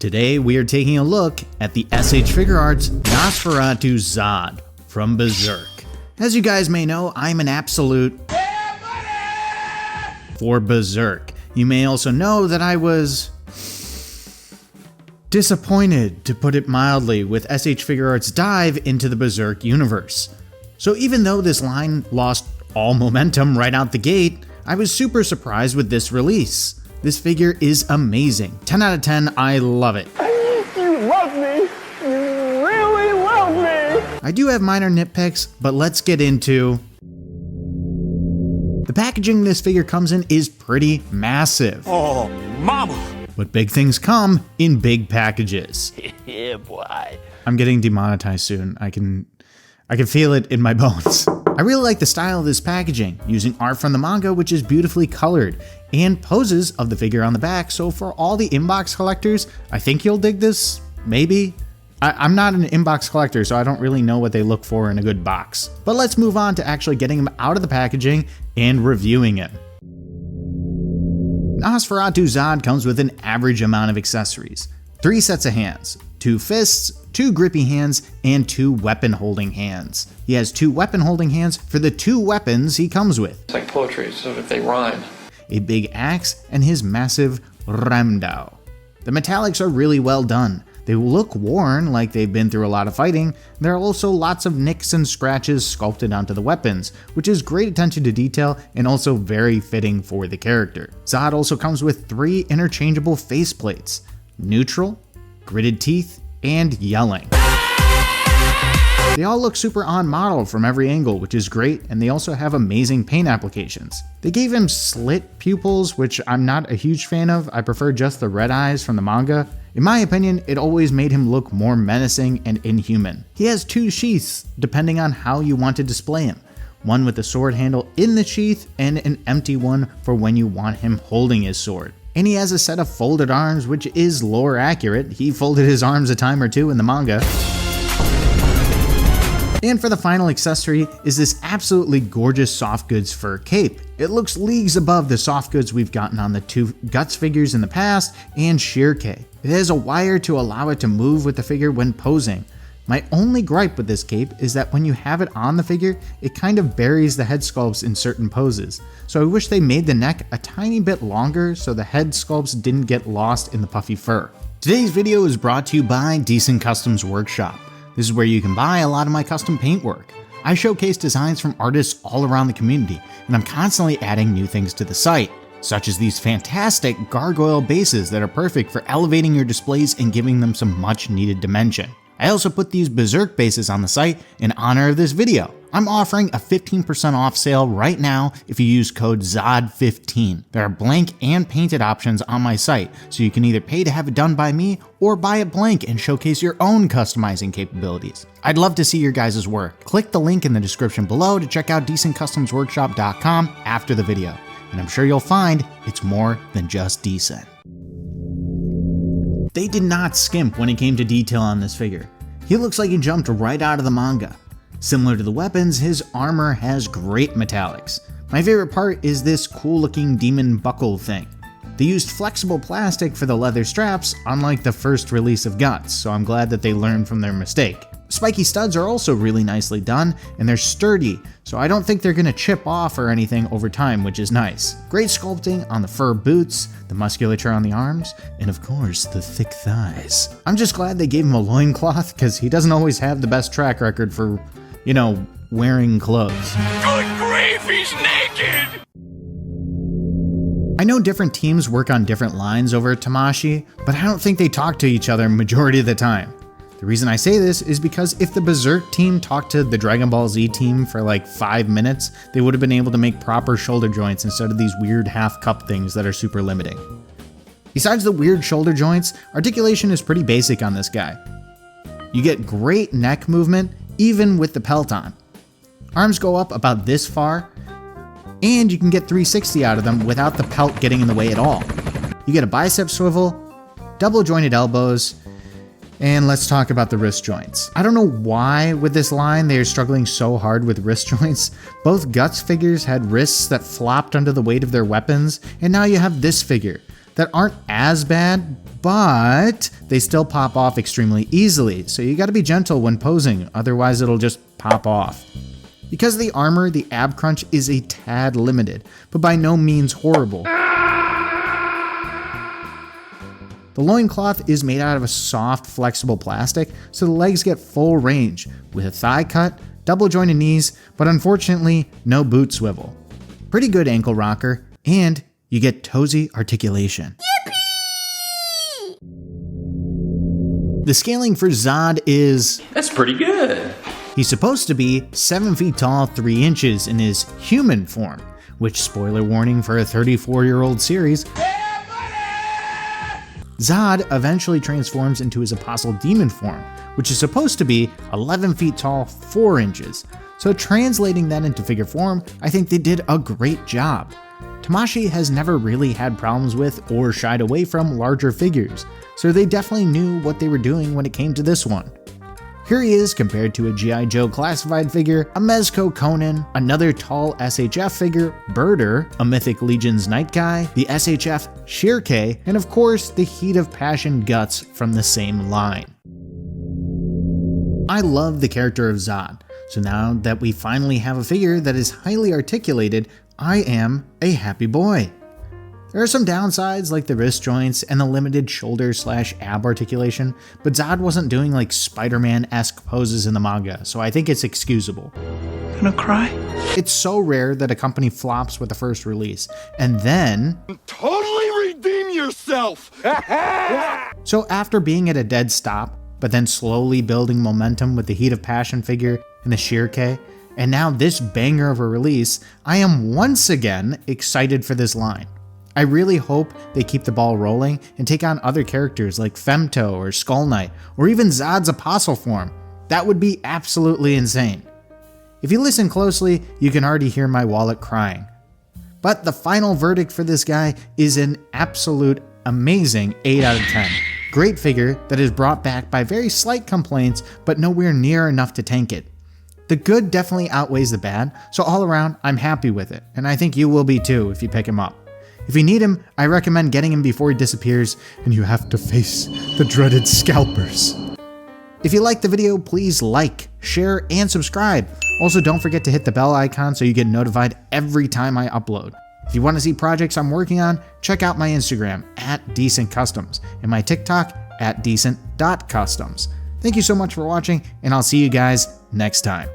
Today we are taking a look at the SH Figuarts Nosferatu ZODD from Berserk. As you guys may know, I'm an absolute for Berserk. You may also know that I was disappointed, to put it mildly, with SH Figuarts' dive into the Berserk universe. So even though this line lost all momentum right out the gate, I was super surprised with this release. This figure is amazing. 10 out of 10, I love it. You love me. You really love me. I do have minor nitpicks, but let's get into... The packaging this figure comes in is pretty massive. Oh, mama. But big things come in big packages. Yeah, boy. I'm getting demonetized soon. I can feel it in my bones. I really like the style of this packaging, using art from the manga, which is beautifully colored, and poses of the figure on the back. So for all the inbox collectors, I think you'll dig this, maybe. I'm not an inbox collector, so I don't really know what they look for in a good box. But let's move on to actually getting him out of the packaging and reviewing him. Nosferatu ZODD comes with an average amount of accessories. 3 sets of hands, 2 fists, 2 grippy hands, and 2 weapon holding hands. He has 2 weapon holding hands for the 2 weapons he comes with. It's like poetry, so if they rhyme. A big axe and his massive ramdao. The metallics are really well done. They look worn, like they've been through a lot of fighting. There are also lots of nicks and scratches sculpted onto the weapons, which is great attention to detail and also very fitting for the character. ZODD also comes with 3 interchangeable faceplates: neutral, gritted teeth, and yelling. They all look super on model from every angle, which is great, and they also have amazing paint applications. They gave him slit pupils, which I'm not a huge fan of. I prefer just the red eyes from the manga. In my opinion, it always made him look more menacing and inhuman. He has 2 sheaths, depending on how you want to display him. One with the sword handle in the sheath, and an empty one for when you want him holding his sword. And he has a set of folded arms, which is lore accurate. He folded his arms a time or 2 in the manga. And for the final accessory is this absolutely gorgeous soft goods fur cape. It looks leagues above the soft goods we've gotten on the 2 Guts figures in the past and Shirke. It has a wire to allow it to move with the figure when posing. My only gripe with this cape is that when you have it on the figure, it kind of buries the head sculpts in certain poses. So I wish they made the neck a tiny bit longer so the head sculpts didn't get lost in the puffy fur. Today's video is brought to you by Decent Customs Workshop. This is where you can buy a lot of my custom paintwork. I showcase designs from artists all around the community, and I'm constantly adding new things to the site, such as these fantastic gargoyle bases that are perfect for elevating your displays and giving them some much needed dimension. I also put these Berserk bases on the site in honor of this video. I'm offering a 15% off sale right now if you use code ZODD15. There are blank and painted options on my site, so you can either pay to have it done by me or buy it blank and showcase your own customizing capabilities. I'd love to see your guys' work. Click the link in the description below to check out DecentCustomsWorkshop.com after the video, and I'm sure you'll find it's more than just decent. They did not skimp when it came to detail on this figure. He looks like he jumped right out of the manga. Similar to the weapons, his armor has great metallics. My favorite part is this cool looking demon buckle thing. They used flexible plastic for the leather straps, unlike the first release of Guts, so I'm glad that they learned from their mistake. Spiky studs are also really nicely done, and they're sturdy, so I don't think they're gonna chip off or anything over time, which is nice. Great sculpting on the fur boots, the musculature on the arms, and of course, the thick thighs. I'm just glad they gave him a loincloth, because he doesn't always have the best track record for, you know, wearing clothes. Good grief, he's naked! I know different teams work on different lines over at Tamashii, but I don't think they talk to each other majority of the time. The reason I say this is because if the Berserk team talked to the Dragon Ball Z team for like 5 minutes, they would have been able to make proper shoulder joints instead of these weird half cup things that are super limiting. Besides the weird shoulder joints, articulation is pretty basic on this guy. You get great neck movement even with the pelt on. Arms go up about this far, and you can get 360 out of them without the pelt getting in the way at all. You get a bicep swivel, double jointed elbows, and let's talk about the wrist joints. I don't know why with this line they are struggling so hard with wrist joints. Both Guts figures had wrists that flopped under the weight of their weapons, and now you have this figure. that aren't as bad, but they still pop off extremely easily, so you gotta be gentle when posing, otherwise it'll just pop off. Because of the armor, the ab crunch is a tad limited, but by no means horrible. The loincloth is made out of a soft, flexible plastic, so the legs get full range, with a thigh cut, double jointed knees, but unfortunately, no boot swivel. Pretty good ankle rocker, and you get toesy articulation. Yippee! The scaling for Zodd is... That's pretty good. He's supposed to be 7 feet tall, 3 inches in his human form, which, spoiler warning for a 34-year-old series, Zodd eventually transforms into his apostle demon form, which is supposed to be 11 feet tall, 4 inches. So translating that into figure form, I think they did a great job. Tamashii has never really had problems with or shied away from larger figures, so they definitely knew what they were doing when it came to this one. Here he is compared to a G.I. Joe classified figure, a Mezco Conan, another tall SHF figure, Birder, a Mythic Legion's Night Guy, the SHF Shirke, and of course the Heat of Passion Guts from the same line. I love the character of Zodd, so now that we finally have a figure that is highly articulated, I am a happy boy. There are some downsides like the wrist joints and the limited shoulder/ab articulation, but Zodd wasn't doing like Spider-Man-esque poses in the manga, so I think it's excusable. Gonna cry? It's so rare that a company flops with the first release, and then... Totally redeem yourself! So after being at a dead stop, but then slowly building momentum with the Heat of Passion figure and the Shirke, and now this banger of a release, I am once again excited for this line. I really hope they keep the ball rolling and take on other characters like Femto or Skull Knight, or even Zodd's apostle form. That would be absolutely insane. If you listen closely, you can already hear my wallet crying. But the final verdict for this guy is an absolute amazing 8 out of 10. Great figure that is brought back by very slight complaints, but nowhere near enough to tank it. The good definitely outweighs the bad, so all around, I'm happy with it, and I think you will be too if you pick him up. If you need him, I recommend getting him before he disappears and you have to face the dreaded scalpers. If you liked the video, please like, share, and subscribe. Also, don't forget to hit the bell icon so you get notified every time I upload. If you want to see projects I'm working on, check out my Instagram @DecentCustoms and my TikTok @decent.customs. Thank you so much for watching, and I'll see you guys next time.